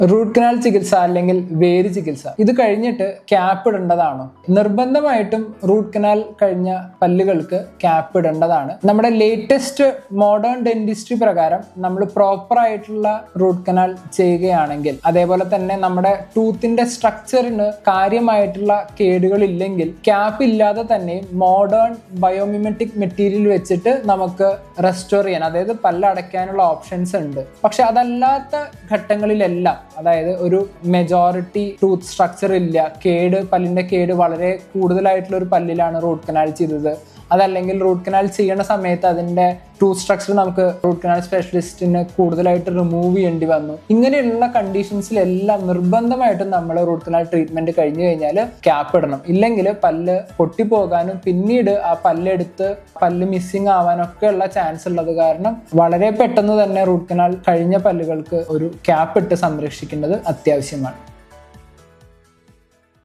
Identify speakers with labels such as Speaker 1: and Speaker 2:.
Speaker 1: Root canal ചികിത്സ അല്ലെങ്കിൽ വേര് ചികിത്സ ഇത് കഴിഞ്ഞിട്ട് ക്യാപ്പ് ഇടേണ്ടതാണോ? നിർബന്ധമായിട്ടും റൂട്ട് കനാൽ കഴിഞ്ഞ പല്ലുകൾക്ക് ക്യാപ്പ് ഇടേണ്ടതാണ്. നമ്മുടെ ലേറ്റസ്റ്റ് മോഡേൺ ഡെന്റിസ്ട്രി പ്രകാരം നമ്മൾ പ്രോപ്പർ ആയിട്ടുള്ള റൂട്ട് കനാൽ ചെയ്യുകയാണെങ്കിൽ, അതേപോലെ തന്നെ നമ്മുടെ ടൂത്തിന്റെ സ്ട്രക്ചറിന് കാര്യമായിട്ടുള്ള കേടുകൾ ഇല്ലെങ്കിൽ ക്യാപ്പ് ഇല്ലാതെ തന്നെ മോഡേൺ ബയോമിമെറ്റിക് മെറ്റീരിയൽ വെച്ചിട്ട് നമുക്ക് റെസ്റ്റോർ ചെയ്യാൻ, അതായത് പല്ലടയ്ക്കാനുള്ള ഓപ്ഷൻസ് ഉണ്ട്. പക്ഷെ അതല്ലാത്ത ഘട്ടങ്ങളിലെല്ലാം, അതായത് ഒരു മെജോറിറ്റി ടൂത്ത് സ്ട്രക്ചർ ഇല്ല, പല്ലിന്റെ കേട് വളരെ കൂടുതലായിട്ടുള്ള ഒരു പല്ലിലാണ് റൂട്ട് കനാൽ ചെയ്തത്, അതല്ലെങ്കിൽ റൂട്ട് കനാൽ ചെയ്യുന്ന സമയത്ത് അതിന്റെ ടൂത്ത് സ്ട്രക്ചർ നമുക്ക് റൂട്ട് കനാൽ സ്പെഷ്യലിസ്റ്റിന് കൂടുതലായിട്ട് റിമൂവ് ചെയ്യേണ്ടി വന്നു, ഇങ്ങനെയുള്ള കണ്ടീഷൻസിലെല്ലാം നിർബന്ധമായിട്ടും നമ്മൾ റൂട്ട് കനാൽ ട്രീറ്റ്മെന്റ് കഴിഞ്ഞു കഴിഞ്ഞാൽ ക്യാപ്പ് ഇടണം. ഇല്ലെങ്കിൽ പല്ല് പൊട്ടിപ്പോകാനും പിന്നീട് ആ പല്ല് മിസ്സിങ് ആവാനൊക്കെ ഉള്ള ചാൻസ് ഉള്ളത് കാരണം വളരെ പെട്ടെന്ന് തന്നെ റൂട്ട് കനാൽ കഴിഞ്ഞ പല്ലുകൾക്ക് ഒരു ക്യാപ്പ് ഇട്ട് സംരക്ഷിക്കേണ്ടത് അത്യാവശ്യമാണ്.